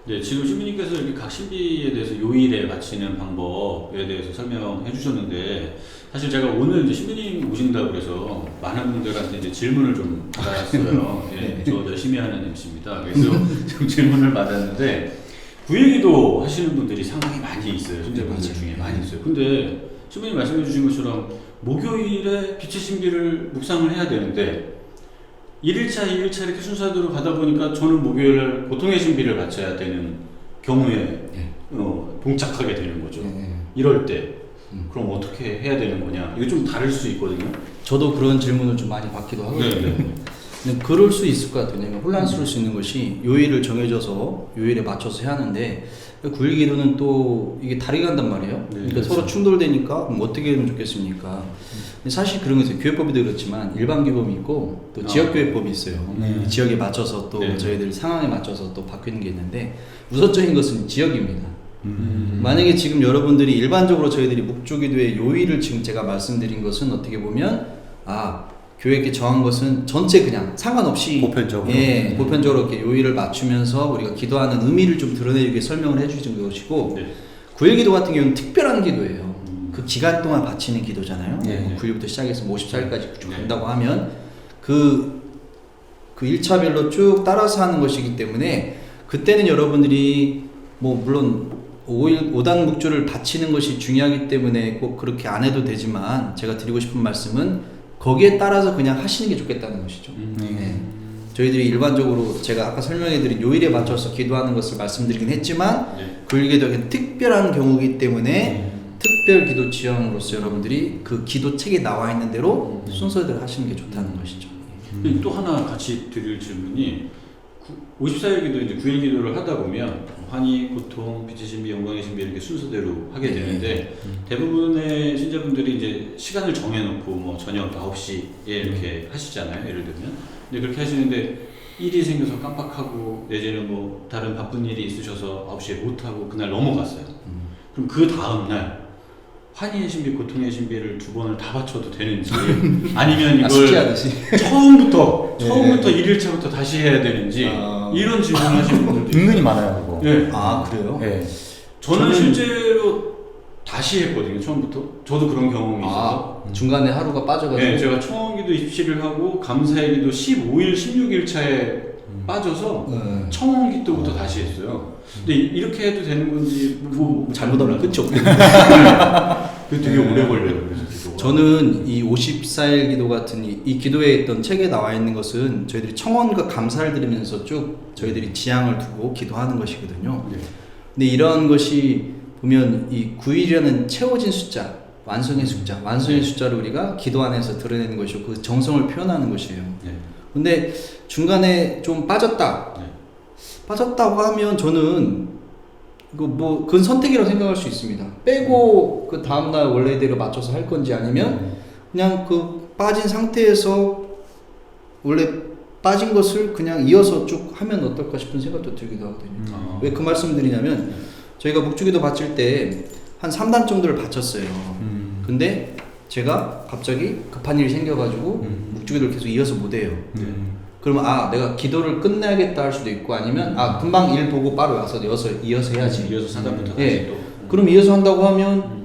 네, 지금 신부님께서 이렇게 각 신비에 대해서 요일에 바치는 방법에 대해서 설명해 주셨는데, 사실 제가 오늘 이제 신부님 오신다고 그래서 많은 분들한테 이제 질문을 좀 받았어요. 예, 저 열심히 하는 MC입니다. 그래서 좀 질문을 받았는데, 구일기도 하시는 분들이 상당히 많이 있어요. 신자분들 중에 많이 있어요. 근데 신부님 말씀해 주신 것처럼 목요일에 빛의 신비를 묵상을 해야 되는데, 1일차, 2일차 이렇게 순서대로 가다 보니까 저는 목요일날 보통의 신비를 바쳐야 되는 경우에 봉착하게 되는 거죠. 이럴 때 그럼 어떻게 해야 되는 거냐? 이거 좀 다를 수 있거든요. 저도 그런 질문을 좀 많이 받기도 하거든요. 근데 그럴 수 있을 것 같아요. 왜냐면 혼란스러울 수 있는 것이 요일을 정해져서 요일에 맞춰서 해야 하는데, 구일기도는 또 이게 다르게 간단 말이에요. 그러니까 그렇죠. 서로 충돌되니까 그럼 어떻게 하면 좋겠습니까? 근데 사실 그런 거 있어요. 교회법에도 그렇지만 일반 교법이 있고 또 지역 교회법이 있어요. 이 지역에 맞춰서 또 저희들 상황에 맞춰서 또 바뀌는 게 있는데, 우선적인 것은 지역입니다. 만약에 지금 여러분들이 일반적으로 저희들이 묵주기도의 요일을 지금 제가 말씀드린 것은 어떻게 보면 교회에 정한 것은 전체 그냥 상관없이 보편적으로 보편적으로 이렇게 요일을 맞추면서 우리가 기도하는 의미를 좀 드러내기 위해 설명을 해주신 것이고, 구일기도 같은 경우는 특별한 기도예요. 그 기간 동안 바치는 기도잖아요. 9일부터 시작해서 54일까지 쭉 간다고 하면 그 1차별로 쭉 따라서 하는 것이기 때문에, 그때는 여러분들이 뭐 물론 5단 묵주를 바치는 것이 중요하기 때문에 꼭 그렇게 안 해도 되지만, 제가 드리고 싶은 말씀은 거기에 따라서 그냥 하시는 게 좋겠다는 것이죠. 저희들이 일반적으로 제가 아까 설명해드린 요일에 맞춰서 기도하는 것을 말씀드리긴 했지만, 구일기도는 특별한 경우이기 때문에 특별 기도 지형으로서 여러분들이 그 기도 책에 나와 있는 대로 순서대로 하시는 게 좋다는 것이죠. 또 하나 같이 드릴 질문이, 54일 기도, 이제 9일 기도를 하다 보면 환희, 고통, 빛의 신비, 영광의 신비 이렇게 순서대로 하게 되는데, 대부분의 신자분들이 이제 시간을 정해놓고 뭐 저녁 9시에 이렇게 하시잖아요. 예를 들면. 근데 그렇게 하시는데 일이 생겨서 깜빡하고, 내지는 뭐 다른 바쁜 일이 있으셔서 9시에 못하고 그날 넘어갔어요. 그럼 그 다음날 환희의 신비, 고통의 신비를 두 번을 다 바쳐도 되는지, 아니면 이걸 처음부터 1일차부터 다시 해야 되는지, 이런 질문을 하시는 분들도 은근히 많아요, 그거. 네. 그래요? 네. 저는 실제로 다시 했거든요, 처음부터. 저도 그런 경험이 있어서. 중간에 하루가 빠져가지고. 네, 제가 청원기도 입시를 하고 감사일기도 15일, 16일차에 빠져서 청원기도부터 다시 했어요. 근데 이렇게 해도 되는 건지 뭐 잘못하면 끝이 없겠네. 그 되게 오래 걸려요. 그래서 기도가. 저는 이 54일 기도 같은 이 기도에 있던 책에 나와 있는 것은 저희들이 청원과 감사를 드리면서 쭉 저희들이 지향을 두고 기도하는 것이거든요. 근데 이런 것이 보면 이 9일이라는 채워진 숫자, 완성의 숫자를 우리가 기도 안에서 드러내는 것이고, 그 정성을 표현하는 것이에요. 근데 중간에 좀 빠졌다고 하면 저는 그건 선택이라고 생각할 수 있습니다. 빼고 그 다음날 원래대로 맞춰서 할 건지, 아니면 그냥 그 빠진 상태에서 원래 빠진 것을 그냥 이어서 쭉 하면 어떨까 싶은 생각도 들기도 하거든요. 왜 그 말씀을 드리냐면, 저희가 묵주기도 바칠 때 한 3단 정도를 바쳤어요. 근데 제가 갑자기 급한 일이 생겨가지고 묵주기도를 계속 이어서 못해요. 그러면 내가 기도를 끝내야겠다 할 수도 있고, 아니면 금방 일 보고 바로 와서 이어서 해야지. 이어서 4단부터 다시 또. 그럼 이어서 한다고 하면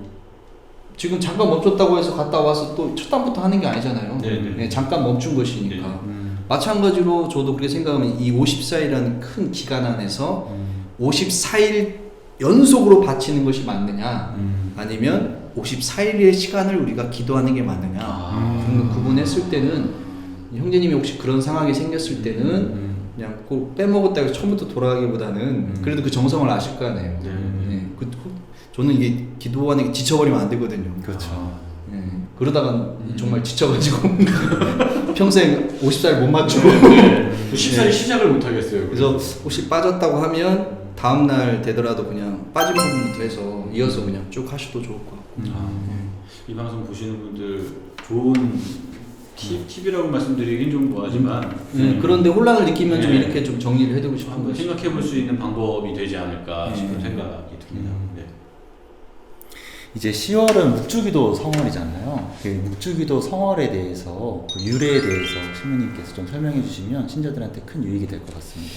지금 잠깐 멈췄다고 해서 갔다 와서 또 첫 단부터 하는 게 아니잖아요. 잠깐 멈춘 것이니까. 마찬가지로 저도 그렇게 생각하면 이 54일이라는 큰 기간 안에서 54일 연속으로 바치는 것이 맞느냐, 아니면 54일의 시간을 우리가 기도하는 게 맞느냐, 그런 구분했을 때는, 형제님이 혹시 그런 상황이 생겼을 때는 그냥 꼭 빼먹었다 해서 처음부터 돌아가기보다는 그래도 그 정성을 아실 거 아니에요. 저는 이게 기도하는 게 지쳐버리면 안 되거든요. 그렇죠. 그러다가 정말 지쳐가지고 평생 54일 못 맞추고 14일 시작을 못 하겠어요. 그래서 혹시 빠졌다고 하면 다음날 되더라도 그냥 빠진 부분부터 해서 이어서 그냥 쭉 하셔도 좋을 것 같고. 이 방송 보시는 분들 좋은 팁이라고 말씀드리긴 좀 뭐하지만, 그런데 혼란을 느끼면 좀 이렇게 좀 정리를 해두고 싶은 한번 거죠. 생각해 볼 수 있는 방법이 되지 않을까 싶은 생각이 듭니다. 이제 10월은 묵주기도 성월이잖아요. 그 묵주기도 성월에 대해서 그 유래에 대해서 신부님께서 좀 설명해 주시면 신자들한테 큰 유익이 될 것 같습니다.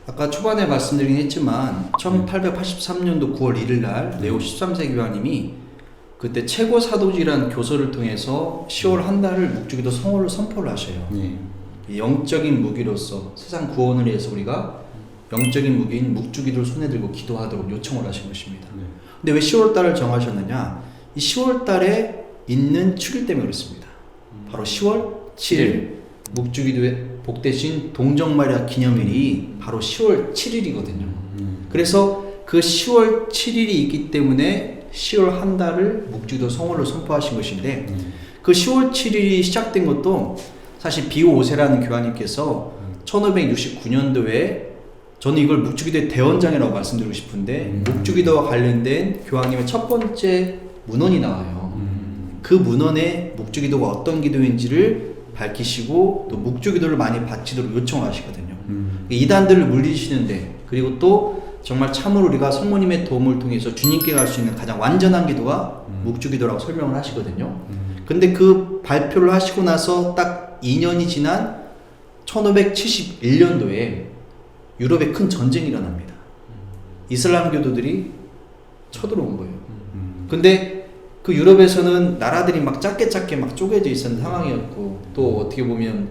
아까 초반에 말씀드리긴 했지만 1883년도 9월 1일 날 레오 13세 교황님이 그때 최고 사도지라는 교서를 통해서 10월 한 달을 묵주기도 성월로 선포를 하셔요. 이 영적인 무기로서 세상 구원을 위해서 우리가 영적인 무기인 묵주기도를 손에 들고 기도하도록 요청을 하신 것입니다. 근데 왜 10월 달을 정하셨느냐? 이 10월 달에 있는 축일 때문에 그렇습니다. 바로 10월 7일 묵주기도의 복되신 동정마리아 기념일이 바로 10월 7일이거든요. 그래서 그 10월 7일이 있기 때문에 10월 한 달을 묵주기도 성월로 선포하신 것인데 그 10월 7일이 시작된 것도 사실 비오 5세라는 교황님께서 1569년도에 저는 이걸 묵주기도의 대원장이라고 말씀드리고 싶은데 묵주기도와 관련된 교황님의 첫 번째 문헌이 나와요. 그 문헌에 묵주기도가 어떤 기도인지를 밝히시고 또 묵주기도를 많이 바치도록 요청하시거든요. 이단들을 물리시는데 그리고 또 정말 참으로 우리가 성모님의 도움을 통해서 주님께 갈 수 있는 가장 완전한 기도가 묵주기도라고 설명을 하시거든요. 근데 그 발표를 하시고 나서 딱 2년이 지난 1571년도에 유럽에 큰 전쟁이 일어납니다. 이슬람 교도들이 쳐들어온 거예요. 근데 그 유럽에서는 나라들이 막 작게 막 쪼개져 있었는 상황이었고 또 어떻게 보면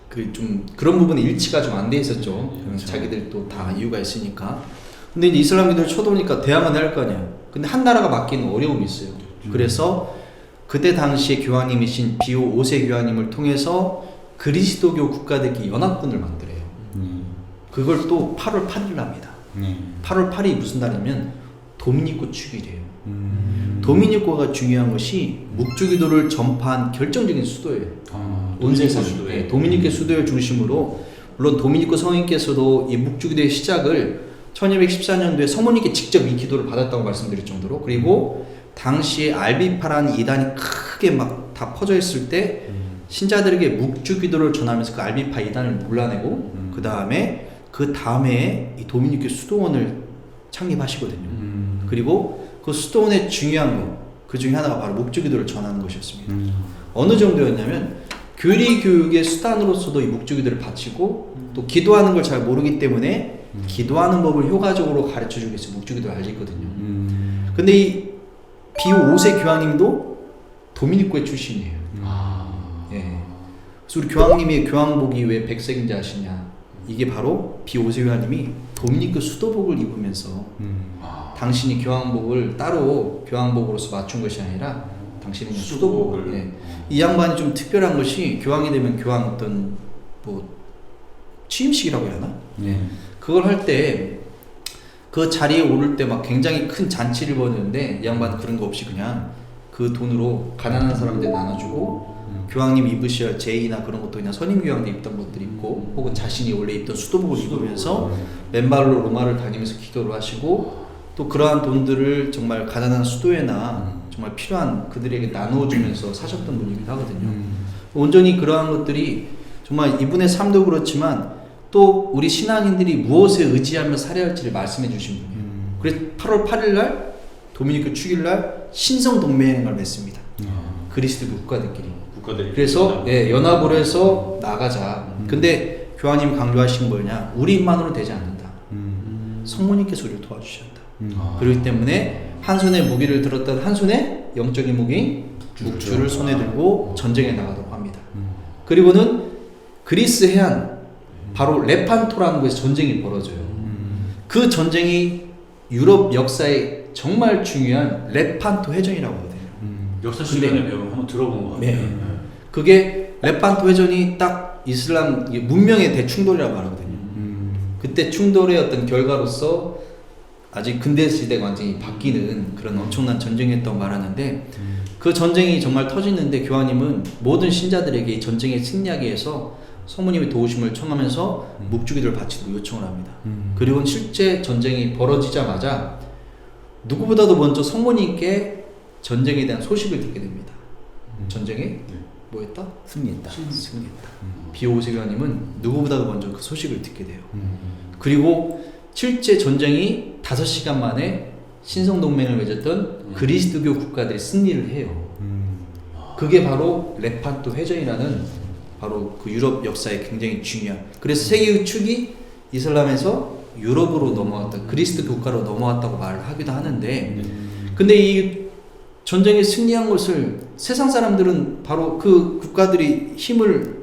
그 좀 그런 부분에 일치가 좀 안 돼 있었죠. 그렇죠. 자기들 또 다 이유가 있으니까. 근데 이제 이슬람 교도를 쳐들어오니까 대항은 할 거 아니야. 근데 한 나라가 맡기는 어려움이 있어요. 그래서 그때 당시에 교황님이신 비오 5세 교황님을 통해서 그리스도교 국가들끼리 연합군을 만들어요. 그걸 또 8월 8일 합니다. 8월 8일이 무슨 날이냐면 도미니코 축일이에요. 도미니코가 중요한 것이 묵주기도를 전파한 결정적인 수도예요. 온 세상 도미니코 수도를 중심으로 물론 도미니코 성인께서도 이 묵주기도의 시작을 1214년도에 성모님께 직접 이 기도를 받았다고 말씀드릴 정도로 그리고 당시에 알비파라는 이단이 크게 막 다 퍼져 있을 때 신자들에게 묵주기도를 전하면서 그 알비파 이단을 몰라내고 그 다음에 이 도미니코 수도원을 창립하시거든요. 그리고 그 수도원의 중요한 것, 그 중에 하나가 바로 묵주기도를 전하는 것이었습니다. 어느 정도였냐면 교리 교육의 수단으로서도 이 묵주기도를 바치고 또 기도하는 걸 잘 모르기 때문에 기도하는 법을 효과적으로 가르쳐주기 위해서 묵주기도를 알리거든요. 근데 이 비오 5세 교황님도 도미니코의 출신이에요. 예. 그래서 우리 교황님이 교황복이 왜 백색인지 아시냐? 이게 바로 비오 5세 교황님이 도미니코 수도복을 입으면서 당신이 교황복을 따로 교황복으로서 맞춘 것이 아니라 당신은 수도복을 예. 이 양반이 좀 특별한 것이 교황이 되면 교황 어떤 뭐 취임식이라고 해야 하나? 그걸 할 때 그 자리에 오를 때 막 굉장히 큰 잔치를 벌였는데 이 양반은 그런 거 없이 그냥 그 돈으로 가난한 사람들 나눠주고 교황님 입으셔야 제의나 그런 것도 그냥 선임 교황들 입던 것들 입고 혹은 자신이 원래 입던 수도복을 입으면서 맨발로 로마를 다니면서 기도를 하시고 또 그러한 돈들을 정말 가난한 수도에나 정말 필요한 그들에게 나누어주면서 사셨던 분이기도 하거든요. 온전히 그러한 것들이 정말 이분의 삶도 그렇지만 또 우리 신앙인들이 무엇에 의지하며 살아야 할지를 말씀해 주신 분이에요. 그래서 8월 8일 날 도미니코 축일 날 신성 동맹을 맺습니다. 그리스도 국가들끼리. 그래서 예, 연합을 해서 나가자. 근데 교황님이 강조하신 뭐냐? 우리만으로 되지 않는다. 성모님께서 우리를 도와주셔야 한다. 그렇기 때문에 한 손에 무기를 들었던 한 손에 영적인 무기 묵주를 손에 들고 전쟁에 나가도록 합니다. 그리고는 그리스 해안 바로 레판토라는 곳에서 전쟁이 벌어져요. 그 전쟁이 유럽 역사에 정말 중요한 레판토 해전이라고 하거든요. 역사 시간에 배우면 한번 들어본 것 같아요. 네. 그게 레판토 해전이 딱 이슬람 문명의 대충돌이라고 하거든요. 그때 충돌의 어떤 결과로서 아직 근대 시대가 완전히 바뀌는 그런 엄청난 전쟁이었다고 말하는데 그 전쟁이 정말 터지는데 교황님은 모든 신자들에게 이 전쟁에 승리하기 위해서 성모님의 도우심을 청하면서 묵주기도를 바치도록 요청을 합니다. 그리고 실제 전쟁이 벌어지자마자 누구보다도 먼저 성모님께 전쟁에 대한 소식을 듣게 됩니다. 전쟁에 뭐했다? 승리했다. 비오 5세 교황님은 누구보다도 먼저 그 소식을 듣게 돼요. 그리고 실제 전쟁이 5시간 만에 신성동맹을 맺었던 그리스도교 국가들이 승리를 해요. 그게 바로 레판토 회전이라는 바로 그 유럽 역사에 굉장히 중요한. 그래서 세계의 축이 이슬람에서 유럽으로 넘어왔다, 그리스도 국가로 넘어왔다고 말을 하기도 하는데, 근데 이 전쟁에 승리한 것을 세상 사람들은 바로 그 국가들이 힘을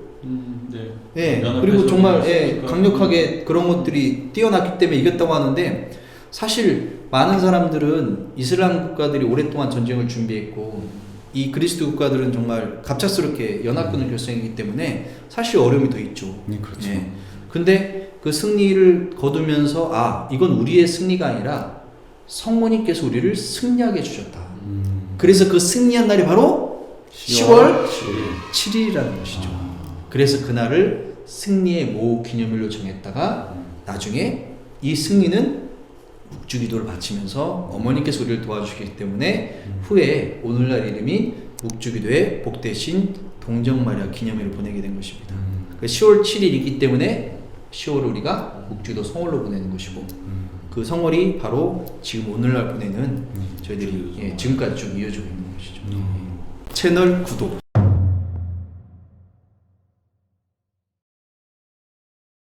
예, 그리고 정말 예, 강력하게 그런 것들이 뛰어났기 때문에 이겼다고 하는데, 사실 많은 사람들은 이슬람 국가들이 오랫동안 전쟁을 준비했고 이 그리스도 국가들은 정말 갑작스럽게 연합군을 결성했기 때문에 사실 어려움이 더 있죠. 그렇죠. 예. 근데 그 승리를 거두면서 아, 이건 우리의 승리가 아니라 성모님께서 우리를 승리하게 해주셨다. 그래서 그 승리한 날이 바로 10월 7일이라는 것이죠. 그래서 그날을 승리의 모 기념일로 정했다가 나중에 이 승리는 묵주기도를 바치면서 어머니께서 우리를 도와주시기 때문에 후에 오늘날 이름이 묵주기도의 복되신 동정마리아 기념일을 보내게 된 것입니다. 10월 7일이기 때문에 10월을 우리가 묵주기도 성월로 보내는 것이고, 그 성월이 바로 지금 오늘날 보내는 저희들이 예, 지금까지 쭉 이어지고 있는 것이죠. 채널 구독